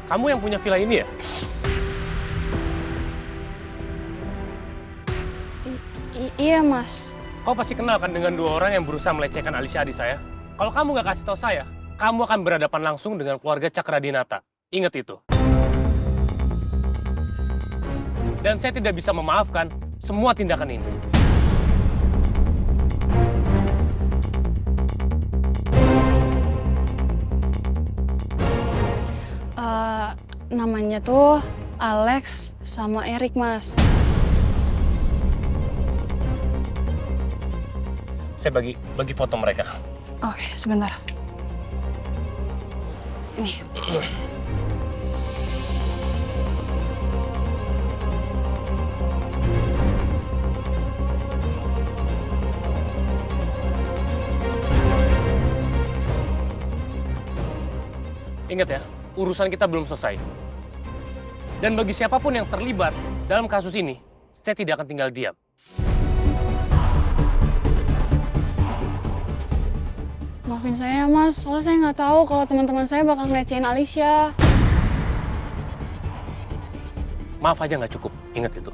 Kamu yang punya villa ini ya? Iya, Mas. Kau pasti kenal kan dengan dua orang yang berusaha melecehkan Alicia adik saya? Kalau kamu nggak kasih tahu saya, kamu akan berhadapan langsung dengan keluarga Cakradinata. Ingat itu. Dan saya tidak bisa memaafkan semua tindakan ini. Namanya tuh Alex sama Erik, Mas. Saya bagi foto mereka. Oke, sebentar. Nih. Ingat ya, urusan kita belum selesai. Dan bagi siapapun yang terlibat dalam kasus ini, saya tidak akan tinggal diam. Maafin saya, Mas. Soalnya saya nggak tahu kalau teman-teman saya bakal ngelecehin Alicia. Maaf aja nggak cukup, ingat itu.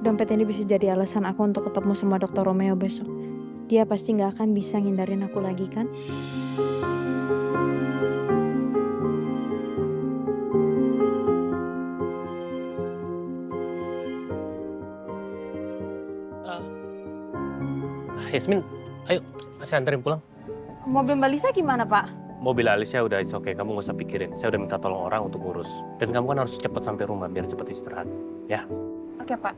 Dompet ini bisa jadi alasan aku untuk ketemu sama Dr. Romeo besok. Dia pasti nggak akan bisa ngindarin aku lagi kan? Yasmin, ayo, saya anterin pulang. Mobil Mbak Lisa gimana, Pak? Mobil Alicia udah it's okay, kamu nggak usah pikirin. Saya udah minta tolong orang untuk ngurus. Dan kamu kan harus cepat sampai rumah biar cepat istirahat, ya. Oke, Pak.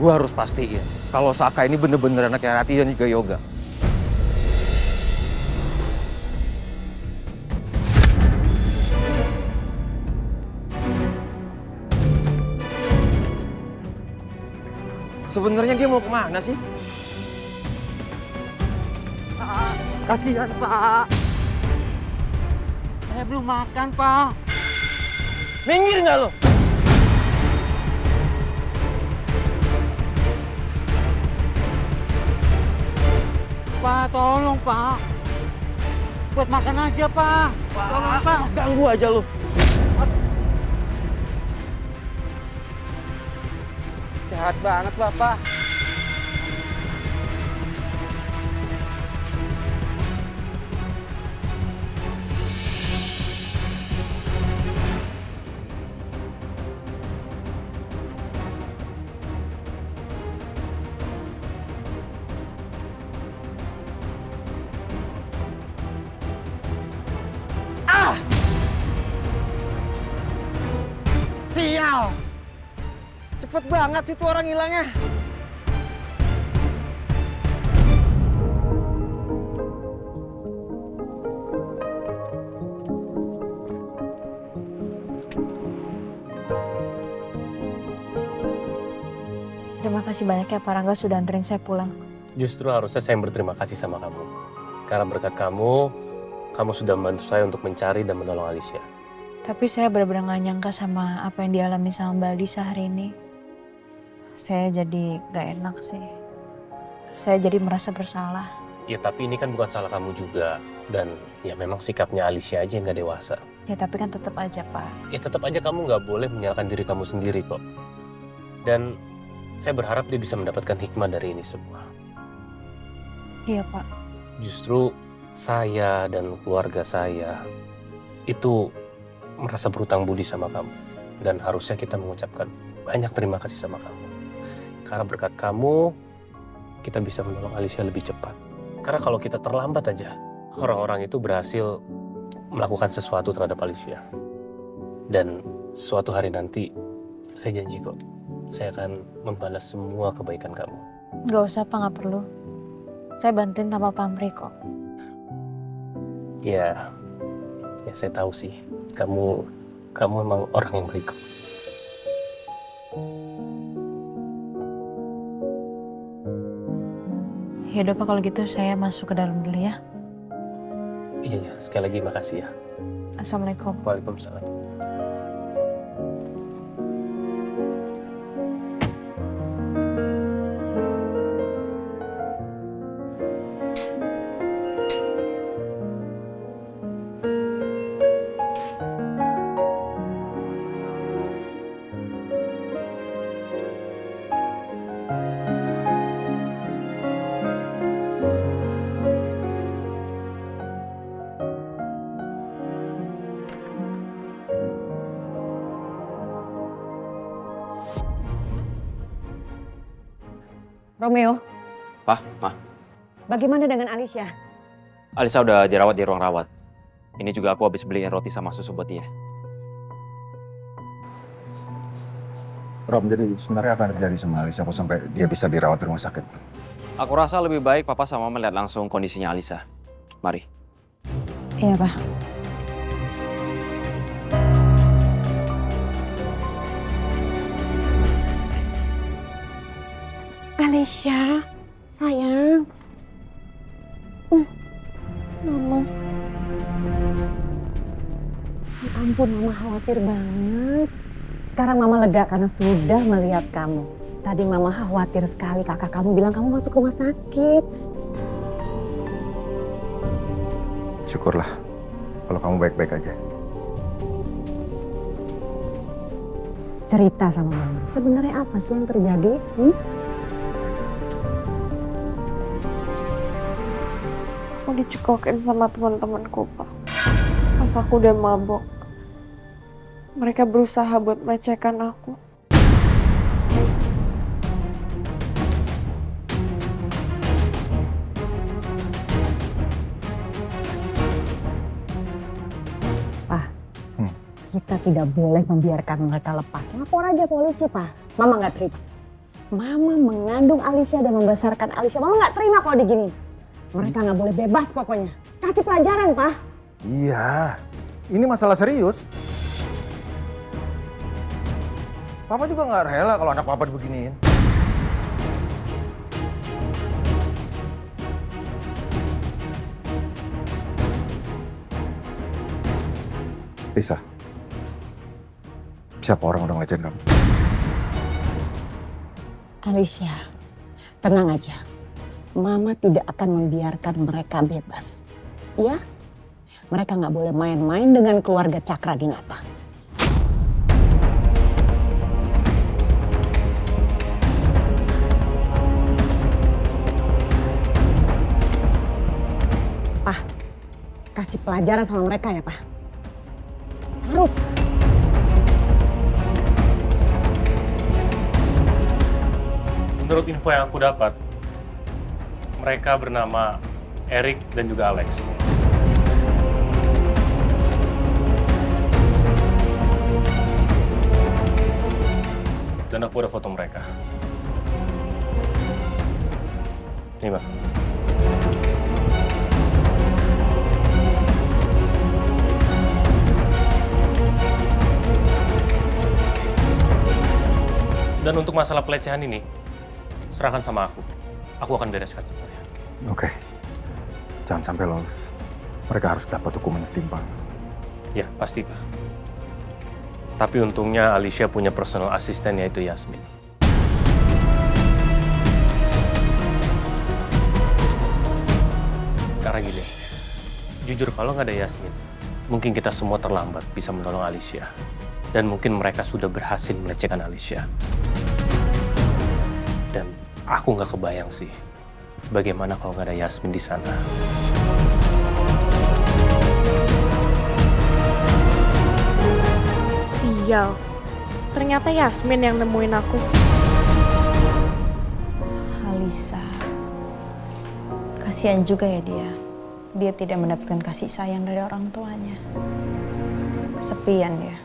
Gue harus pastiin kalau Saka ini bener-bener anaknya Rati dan juga Yoga. Sebenarnya dia mau kemana sih? Pak, kasihan Pak. Saya belum makan Pak. Minggir nggak lo? Pak, tolong Pak. Buat makan aja Pak. Tolong Pak. Ganggu aja lo. Jahat banget Bapak. Sial! Cepet banget sih tuh orang hilangnya. Terima kasih banyak ya Pak Rangga sudah anterin saya pulang. Justru harusnya saya yang berterima kasih sama kamu. Karena berkat kamu sudah membantu saya untuk mencari dan menolong Alicia. Tapi saya benar-benar gak nyangka sama apa yang dialami sama Mbak Lisa hari ini. Saya jadi gak enak sih. Saya jadi merasa bersalah. Ya tapi ini kan bukan salah kamu juga. Dan ya memang sikapnya Alicia aja yang gak dewasa. Ya tapi kan tetap aja Pak. Ya tetap aja kamu nggak boleh menyalahkan diri kamu sendiri kok. Dan saya berharap dia bisa mendapatkan hikmah dari ini semua. Iya Pak. Justru saya dan keluarga saya itu merasa berutang budi sama kamu. Dan harusnya kita mengucapkan banyak terima kasih sama kamu. Karena berkat kamu, kita bisa menolong Alicia lebih cepat. Karena kalau kita terlambat aja, orang-orang itu berhasil melakukan sesuatu terhadap Alicia. Dan suatu hari nanti, saya janji kok, saya akan membalas semua kebaikan kamu. Gak usah Pak, gak perlu. Saya bantuin tanpa pamrih kok. Ya, Ya saya tahu sih, kamu emang orang yang baik. Ya udah Pak, kalau gitu saya masuk ke dalam dulu ya. Iya, sekali lagi makasih ya. Assalamualaikum. Waalaikumsalam. Romeo, Pak, Ma, bagaimana dengan Alicia? Alisa udah dirawat di ruang rawat. Ini juga aku habis beliin roti sama susu buat dia. Rom, jadi sebenarnya apa yang terjadi sama Alisa kok sampai dia bisa dirawat di rumah sakit? Aku rasa lebih baik Papa sama Mama lihat langsung kondisinya Alisa. Mari. Iya Pak. Alicia, sayang. Mama. Ya ampun, Mama khawatir banget. Sekarang Mama lega karena sudah melihat kamu. Tadi Mama khawatir sekali, kakak kamu bilang kamu masuk rumah sakit. Syukurlah kalau kamu baik-baik aja. Cerita sama Mama, sebenarnya apa sih yang terjadi? Aku dicekokin sama teman-temanku, Pak. Terus pas aku udah mabok, mereka berusaha buat melecehkan aku. Kita tidak boleh membiarkan mereka lepas. Lapor aja polisi, Pak. Mama nggak terima. Mama mengandung Alicia dan membesarkan Alicia. Mama nggak terima kalau digini. Mereka nggak boleh bebas pokoknya. Kasih pelajaran, Pak. Iya, ini masalah serius. Papa juga nggak rela kalau anak papa dibeginiin. Lisa, siapa orang udah ngelecehin kamu? Alicia, tenang aja. Mama tidak akan membiarkan mereka bebas. Ya? Mereka nggak boleh main-main dengan keluarga Cakra Dinata. Pak, kasih pelajaran sama mereka ya, Pak. Harus. Menurut info yang aku dapat, mereka bernama Eric dan juga Alex. Dan aku ada foto mereka. Nih, Mbak. Dan untuk masalah pelecehan ini, serahkan sama aku. Aku akan bereskan semuanya. Oke, jangan sampai lolos. Mereka harus dapat hukuman setimpal. Ya, pasti, Pak. Tapi untungnya Alicia punya personal assistant yaitu Yasmin. Karena gini, jujur kalau nggak ada Yasmin, mungkin kita semua terlambat bisa menolong Alicia. Dan mungkin mereka sudah berhasil melecehkan Alicia. Dan aku nggak kebayang sih, bagaimana kalau nggak ada Yasmin di sana. Sial. Ternyata Yasmin yang nemuin aku. Alisa. Kasihan juga ya dia. Dia tidak mendapatkan kasih sayang dari orang tuanya. Kesepian dia.